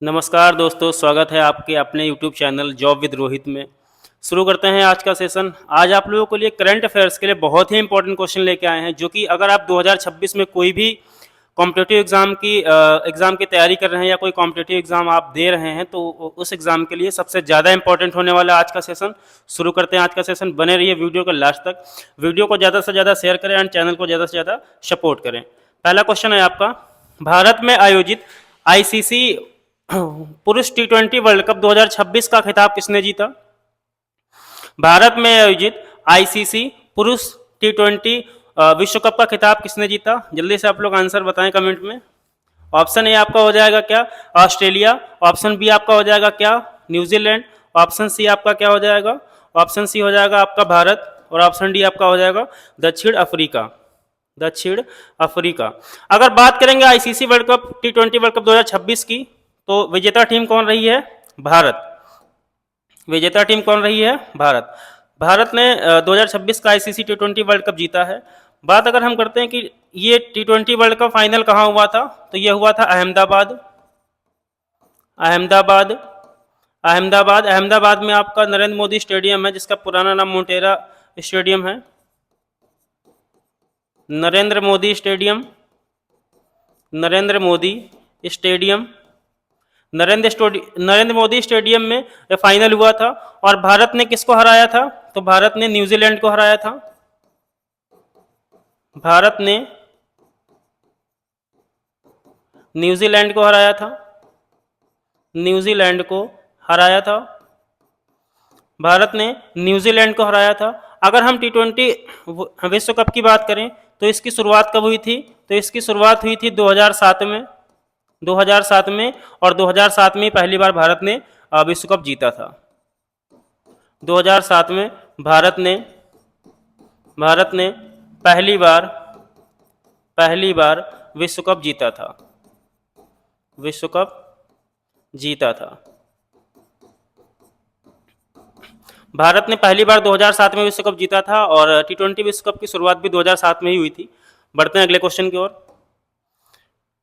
नमस्कार दोस्तों, स्वागत है आपके अपने YouTube channel job with Rohit में। शुरू करते हैं आज का सेशन। आज आप लोगों के लिए करंट अफेयर्स के लिए बहुत ही इंपॉर्टेंट क्वेश्चन लेके आए हैं, जो कि अगर आप 2026 में कोई भी कॉम्पिटिटिव एग्ज़ाम की तैयारी कर रहे हैं या कोई कॉम्पिटिटिव एग्ज़ाम आप दे रहे हैं तो उस एग्ज़ाम के लिए सबसे ज़्यादा इंपॉर्टेंट होने वाला आज का सेशन। शुरू करते हैं आज का सेशन। बने रहिए वीडियो के लास्ट तक। वीडियो को ज़्यादा से ज़्यादा शेयर करें एंड चैनल को ज़्यादा से ज़्यादा सपोर्ट करें। पहला क्वेश्चन है आपका, भारत में आयोजित आईसीसी पुरुष टी20 वर्ल्ड कप 2026 का खिताब किसने जीता? भारत में आयोजित आईसीसी पुरुष टी20 विश्व कप का खिताब किसने जीता? जल्दी से आप लोग आंसर बताएं कमेंट में। ऑप्शन ए आपका हो जाएगा क्या? ऑस्ट्रेलिया। ऑप्शन बी आपका हो जाएगा क्या? न्यूजीलैंड। ऑप्शन सी आपका क्या हो जाएगा? ऑप्शन सी हो जाएगा आपका भारत। और ऑप्शन डी आपका हो जाएगा दक्षिण अफ्रीका। दक्षिण अफ्रीका। अगर बात करेंगे आईसीसी वर्ल्ड कप टी20 वर्ल्ड कप 2026 की, तो विजेता टीम कौन रही है? भारत। विजेता टीम कौन रही है? भारत। भारत ने 2026 का आईसीसी टी20 वर्ल्ड कप जीता है। बात अगर हम करते हैं कि ये टी20 वर्ल्ड कप फाइनल कहाँ हुआ था, तो ये हुआ था अहमदाबाद। अहमदाबाद अहमदाबाद अहमदाबाद में आपका नरेंद्र मोदी स्टेडियम है, जिसका पुराना नाम मोटेरा स्टेडियम है। Narendra Modi stadium. Narendra Modi stadium. Narendra Modi stadium में फाइनल हुआ था। और भारत ने किसको हराया था? तो भारत ने न्यूजीलैंड को हराया था। भारत ने न्यूजीलैंड को हराया था। न्यूजीलैंड को हराया था। भारत ने न्यूजीलैंड को हराया था। अगर हम टी20 विश्व कप की बात करें तो इसकी शुरुआत कब हुई थी? तो इसकी शुरुआत हुई थी 2007 में। 2007 में। और 2007 में पहली बार भारत ने विश्व कप जीता था। 2007 में भारत ने पहली बार विश्व कप जीता था। विश्व कप जीता था भारत ने पहली बार 2007 में विश्व कप जीता था। और टी20 विश्व कप की शुरुआत भी 2007 में ही हुई थी। बढ़ते हैं अगले क्वेश्चन की ओर।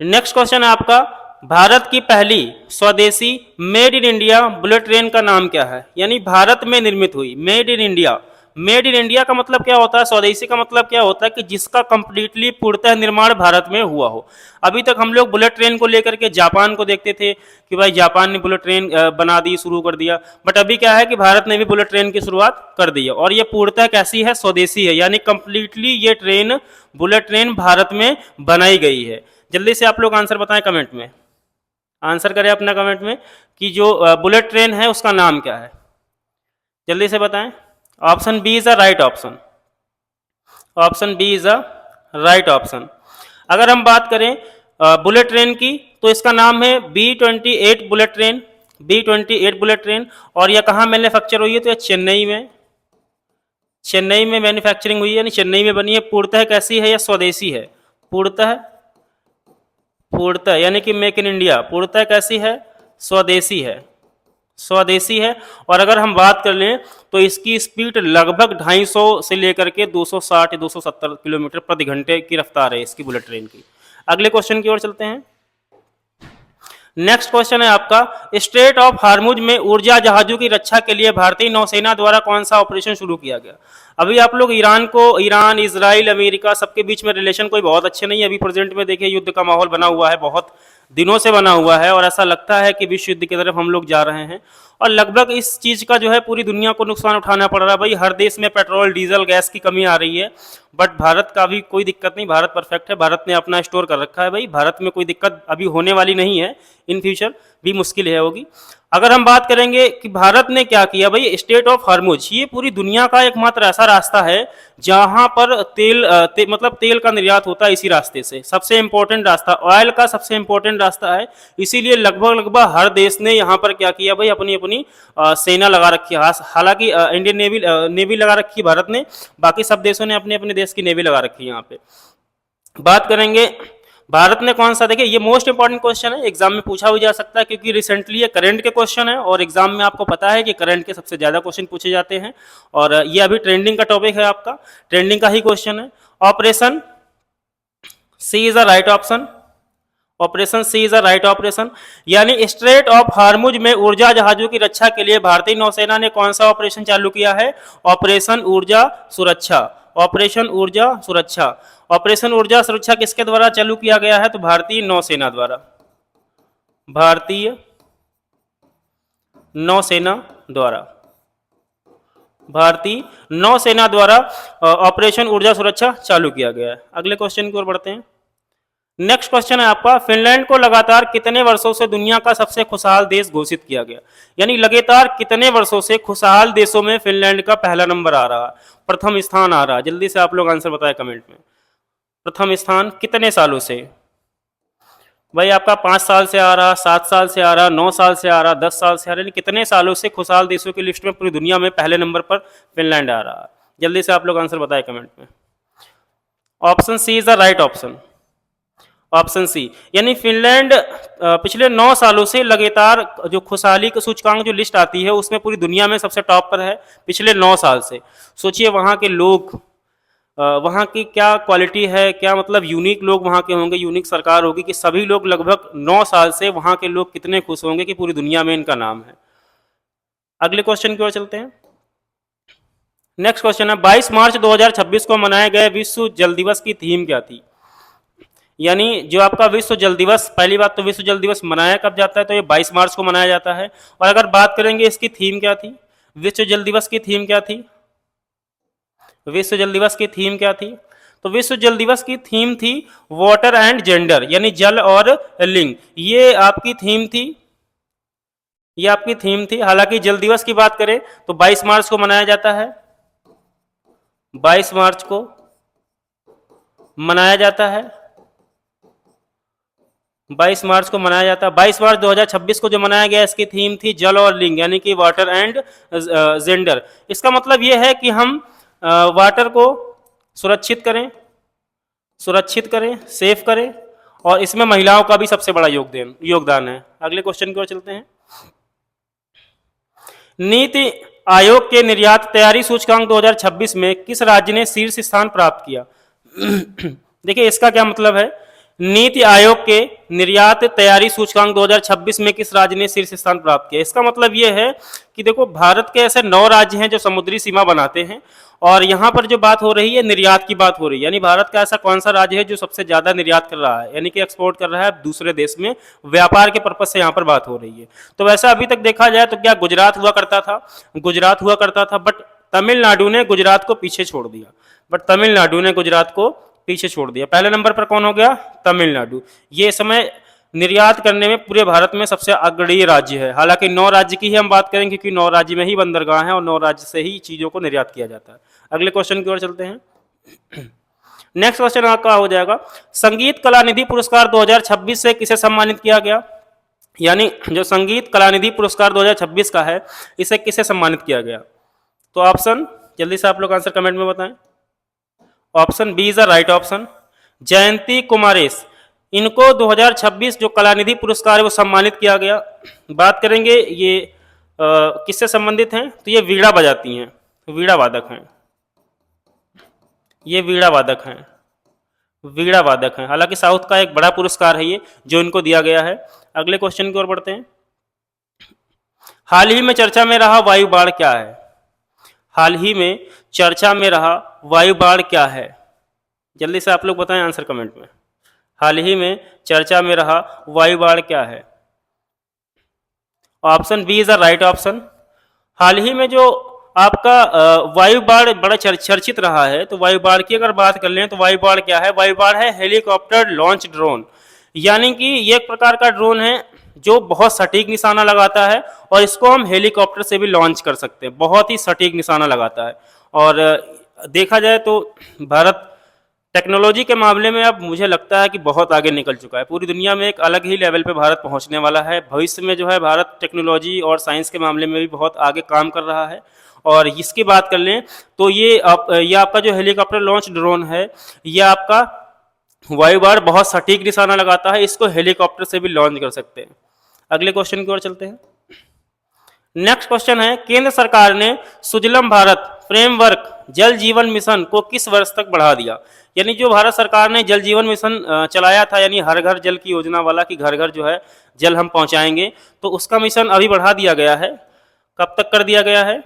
नेक्स्ट क्वेश्चन है आपका, भारत की पहली स्वदेशी made in India bullet train का नाम क्या है? यानी भारत में निर्मित हुई, made in India. Made in India का मतलब क्या होता है? स्वदेशी का मतलब क्या होता है? कि जिसका कंप्लीटली पूर्णतः निर्माण भारत में हुआ हो। अभी तक हम लोग बुलेट ट्रेन को लेकर के जापान को देखते थे कि भाई जापान ने बुलेट ट्रेन बना दी, शुरू कर दिया। बट अभी क्या है कि भारत ने भी बुलेट ट्रेन की शुरुआत कर दी है। और ये पूर्णतः कैसी है? स्वदेशी है। यानी कंप्लीटली ये ट्रेन, बुलेट ट्रेन भारत में बनाई गई है। जल्दी से आप लोग आंसर बताएं कमेंट में। आंसर करें अपना कमेंट में कि जो बुलेट ट्रेन है उसका नाम क्या है। जल्दी से बताएं। Option B is a right option. Option B is a right option. अगर हम बात करें बुलेट ट्रेन की, तो इसका नाम है B28 bullet train. B28 bullet train. और यह कहाँ मैन्युफैक्चर हुई है? तो यह चेन्नई में, चेन्नई में मैन्युफैक्चरिंग हुई है, यानी चेन्नई में बनी है। पूर्णतः कैसी है? यह स्वदेशी है। पूर्णतः यानी कि मेक इन इंडिया। पूर्णतः कैसी है? स्वदेशी है। स्वदेशी है। और अगर हम बात कर लें तो इसकी स्पीड लगभग 250 से लेकर के 260-270 किलोमीटर प्रति घंटे की रफ्तार है इसकी बुलेट ट्रेन की। अगले क्वेश्चन की ओर चलते हैं। नेक्स्ट क्वेश्चन है आपका, स्ट्रेट ऑफ हार्मुज में ऊर्जा जहाजों की रक्षा के लिए भारतीय नौसेना द्वारा कौन सा ऑपरेशन शुरू किया गया? अभी आप लोग ईरान, इजराइल, अमेरिका सबके बीच में रिलेशन कोई बहुत अच्छे नहीं है। अभी प्रेजेंट में देखिए युद्ध का माहौल बना हुआ है, बहुत दिनों से बना हुआ है। और ऐसा लगता है कि विश्व युद्ध की तरफ हम लोग जा रहे हैं। और लगभग इस चीज का जो है पूरी दुनिया को नुकसान उठाना पड़ रहा है। भाई हर देश में पेट्रोल, डीजल, गैस की कमी आ रही है। बट भारत का भी कोई दिक्कत नहीं, भारत परफेक्ट है। भारत ने अपना स्टोर कर रखा है। भाई भारत में कोई दिक्कत अभी होने वाली नहीं है, इन फ्यूचर भी मुश्किल है होगी। अगर हम बात करेंगे कि भारत ने क्या किया, भाई स्टेट ऑफ हॉर्मुज ये पूरी दुनिया का एकमात्र ऐसा रास्ता है जहां पर मतलब तेल का निर्यात होता है। इसी रास्ते से सबसे इंपॉर्टेंट रास्ता, ऑयल का सबसे इंपॉर्टेंट रास्ता है। इसीलिए लगभग हर देश ने यहाँ पर क्या किया भाई, अपनी अपनी सेना लगा रखी है। हालांकि इंडियन नेवी लगा रखी है भारत ने, बाकी सब देशों ने अपने अपने देश की नेवी लगा रखी है। यहाँ पे बात करेंगे भारत ने कौन सा, देखिए ये मोस्ट इंपॉर्टेंट क्वेश्चन है, एग्जाम में पूछा भी जा सकता है क्योंकि रिसेंटली ये करंट के क्वेश्चन है। और एग्जाम में आपको पता है कि करंट के सबसे ज्यादा क्वेश्चन पूछे जाते हैं। और ये अभी ट्रेंडिंग का टॉपिक है, आपका ट्रेंडिंग का ही क्वेश्चन है। Operation C is the right option. Operation C is a right operation. यानी स्ट्रेट ऑफ हार्मुज में ऊर्जा जहाजों की रक्षा के लिए भारतीय नौसेना ने कौन सा ऑपरेशन चालू किया है? ऑपरेशन ऊर्जा सुरक्षा। ऑपरेशन ऊर्जा सुरक्षा। ऑपरेशन ऊर्जा सुरक्षा किसके द्वारा चालू किया गया है? तो भारतीय नौसेना द्वारा। भारतीय नौसेना द्वारा। भारतीय नौसेना द्वारा ऑपरेशन ऊर्जा सुरक्षा चालू किया गया है। अगले क्वेश्चन की ओर बढ़ते हैं। नेक्स्ट क्वेश्चन है आपका, फिनलैंड को लगातार कितने वर्षों से दुनिया का सबसे खुशहाल देश घोषित किया गया? यानी लगातार कितने वर्षों से खुशहाल देशों में फिनलैंड का पहला नंबर आ रहा है, प्रथम स्थान आ रहा है? जल्दी से आप लोग आंसर बताएं कमेंट में। प्रथम स्थान कितने सालों से? भाई आपका 5 साल से आ रहा, 7 साल से आ रहा, 9 साल से आ रहा, 10 साल से आ रहा, कितने सालों से खुशहाल देशों की लिस्ट में पूरी दुनिया में पहले नंबर पर फिनलैंड आ रहा है? जल्दी से आप लोग आंसर बताएं कमेंट में। Option C is the right option. Option C, यानी फिनलैंड पिछले 9 सालों से लगातार जो खुशहाली का सूचकांक जो लिस्ट आती है उसमें पूरी दुनिया में सबसे टॉप पर है पिछले 9 साल से। सोचिए वहाँ के लोग, वहाँ की क्या क्वालिटी है, क्या मतलब यूनिक लोग वहाँ के होंगे, यूनिक सरकार होगी कि सभी लोग लगभग 9 साल से वहाँ के लोग कितने खुश होंगे कि पूरी दुनिया में इनका नाम है। अगले क्वेश्चन की ओर चलते हैं। नेक्स्ट क्वेश्चन है, 22 मार्च 2026 को मनाए गए विश्व जल दिवस की थीम क्या थी? यानी जो आपका विश्व जल दिवस, पहली बात तो विश्व जल दिवस मनाया कब जाता है? तो ये 22 मार्च को मनाया जाता है। और अगर बात करेंगे इसकी थीम क्या थी, विश्व जल दिवस की थीम क्या थी? विश्व जल दिवस की थीम क्या थी? तो विश्व जल दिवस की थीम थी वाटर एंड जेंडर, यानी जल और लिंग। ये आपकी थीम थी, ये आपकी थीम थी। हालांकि जल दिवस की बात करें तो 22 मार्च को मनाया जाता है, 22 मार्च को मनाया जाता है, 22 मार्च को मनाया जाता है। 22 मार्च 2026 को जो मनाया गया इसकी थीम थी जल और लिंग, यानी कि वाटर एंड जेंडर। इसका मतलब यह है कि हम वाटर को सुरक्षित करें, सेफ करें, और इसमें महिलाओं का भी सबसे बड़ा योगदान है। अगले क्वेश्चन की ओर चलते हैं। नीति आयोग के निर्यात तैयारी सूचकांक 2026 में किस राज्य ने शीर्ष स्थान प्राप्त किया? देखिए इसका क्या मतलब है, नीति आयोग के निर्यात तैयारी सूचकांक 2026 में किस राज्य ने शीर्ष स्थान प्राप्त किया? इसका मतलब यह है कि देखो भारत के ऐसे 9 राज्य हैं जो समुद्री सीमा बनाते हैं, और यहाँ पर जो बात हो रही है निर्यात की बात हो रही है, यानी भारत का ऐसा कौन सा राज्य है जो सबसे ज्यादा निर्यात कर रहा है, यानी कि एक्सपोर्ट कर रहा है दूसरे देश में, व्यापार के पर्पज से यहाँ पर बात हो रही है। तो वैसे अभी तक देखा जाए तो क्या गुजरात हुआ करता था, बट तमिलनाडु ने गुजरात को पीछे छोड़ दिया, पहले नंबर पर कौन हो गया? तमिलनाडु। ये समय निर्यात करने में पूरे भारत में सबसे अग्रणी राज्य है। हालांकि 9 राज्य की ही हम बात करेंगे क्योंकि 9 राज्य में ही बंदरगाह है और 9 राज्य से ही चीजों को निर्यात किया जाता है। अगले क्वेश्चन की ओर चलते हैं। नेक्स्ट क्वेश्चन आपका हो जाएगा, संगीत कला निधि पुरस्कार 2026 से किसे सम्मानित किया गया? यानी जो संगीत कला निधि पुरस्कार 2026 का है इसे किसे सम्मानित किया गया? तो ऑप्शन जल्दी से आप लोग आंसर कमेंट में बताएं। Option B is the right option, Jayanthi Kumaresh. इनको 2026 जो कलानिधि पुरस्कार है वो सम्मानित किया गया। बात करेंगे ये किससे संबंधित हैं? तो ये वीणा बजाती हैं, वीणा वादक हैं, ये वीणा वादक हैं। हालांकि साउथ का एक बड़ा पुरस्कार है ये जो इनको दिया गया है। अगले क्वेश्चन की ओर बढ़ते हैं। हाल ही में चर्चा में रहा वायु बाढ़ क्या है? हाल ही में चर्चा में रहा वायु बाढ़ क्या है? जल्दी से आप लोग बताएं आंसर कमेंट में। हाल ही में चर्चा में रहा वायु बाढ़ क्या है? Option B is the right option. हाल ही में जो आपका वायु बाढ़ बड़ा चर्चित रहा है, तो वायु बाढ़ की अगर बात कर लें तो वायु बाढ़ क्या है? वायु बाढ़ है हेलीकॉप्टर लॉन्च ड्रोन, यानी कि ये एक प्रकार का ड्रोन है जो बहुत सटीक निशाना लगाता है और इसको हम हेलीकॉप्टर से भी लॉन्च कर सकते हैं, बहुत ही सटीक निशाना लगाता है। और देखा जाए तो भारत टेक्नोलॉजी के मामले में अब मुझे लगता है कि बहुत आगे निकल चुका है, पूरी दुनिया में एक अलग ही लेवल पे भारत पहुंचने वाला है। भविष्य में जो है भारत टेक्नोलॉजी और साइंस के मामले में भी बहुत आगे काम कर रहा है। और इसकी बात कर लें तो ये आपका जो हेलीकॉप्टर लॉन्च ड्रोन है, ये आपका वायु बाढ़ बहुत सटीक निशाना लगाता है, इसको हेलीकॉप्टर से भी लॉन्च कर सकते हैं। अगले क्वेश्चन की ओर चलते हैं। नेक्स्ट क्वेश्चन है, केंद्र सरकार ने सुजलम भारत फ्रेमवर्क जल जीवन मिशन को किस वर्ष तक बढ़ा दिया? यानी जो भारत सरकार ने जल जीवन मिशन चलाया था, यानी हर घर जल की योजना वाला, कि घर घर जो है जल हम पहुंचाएंगे, तो उसका मिशन अभी बढ़ा दिया गया है। कब तक कर दिया गया है?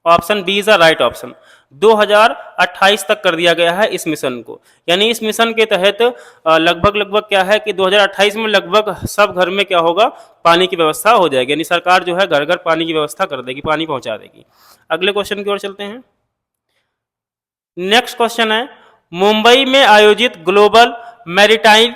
Option B is the right option. 2028 तक कर दिया गया है इस मिशन को। यानी इस मिशन के तहत लगभग क्या है कि 2028 में लगभग सब घर में क्या होगा, पानी की व्यवस्था हो जाएगी। यानी सरकार जो है घर घर पानी की व्यवस्था कर देगी, पानी पहुंचा देगी। अगले क्वेश्चन की ओर चलते हैं। नेक्स्ट क्वेश्चन है, मुंबई में आयोजित ग्लोबल मैरीटाइम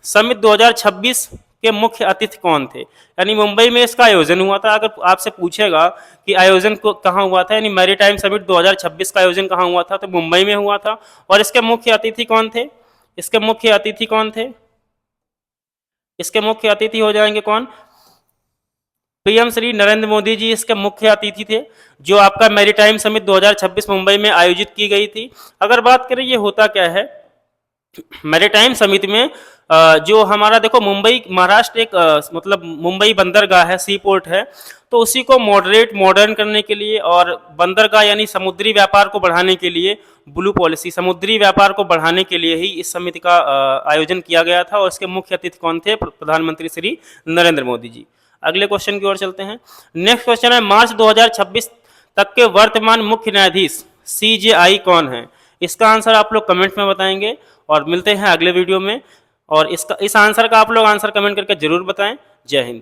समिट 2026 के मुख्य अतिथि कौन थे? यानी मुंबई में इसका आयोजन हुआ था। अगर आपसे पूछेगा कि आयोजन को कहाँ हुआ था, यानी मैरीटाइम समिट 2026 का आयोजन कहाँ हुआ था, तो मुंबई में हुआ था। और इसके मुख्य अतिथि कौन थे? इसके मुख्य अतिथि कौन थे? इसके मुख्य अतिथि हो जाएंगे कौन? पीएम श्री नरेंद्र मोदी जी इसके मुख्य अतिथि थे, जो आपका मैरीटाइम समिट 2026 मुंबई में आयोजित की गई थी। अगर बात करें ये होता क्या है, मैरीटाइम समिति में जो हमारा देखो मुंबई महाराष्ट्र एक मतलब मुंबई बंदरगाह है, सी पोर्ट है, तो उसी को मॉडर्न करने के लिए और बंदरगाह यानी समुद्री व्यापार को बढ़ाने के लिए ब्लू पॉलिसी, समुद्री व्यापार को बढ़ाने के लिए ही इस समिति का आयोजन किया गया था। और इसके मुख्य अतिथि कौन थे? प्रधानमंत्री श्री नरेंद्र मोदी जी। अगले क्वेश्चन की ओर चलते हैं। नेक्स्ट क्वेश्चन है, मार्च 2026 तक के वर्तमान मुख्य न्यायाधीश CJI कौन है? इसका आंसर आप लोग कमेंट में बताएंगे और मिलते हैं अगले वीडियो में। और इस आंसर का आप लोग आंसर कमेंट करके जरूर बताएं। जय हिंद।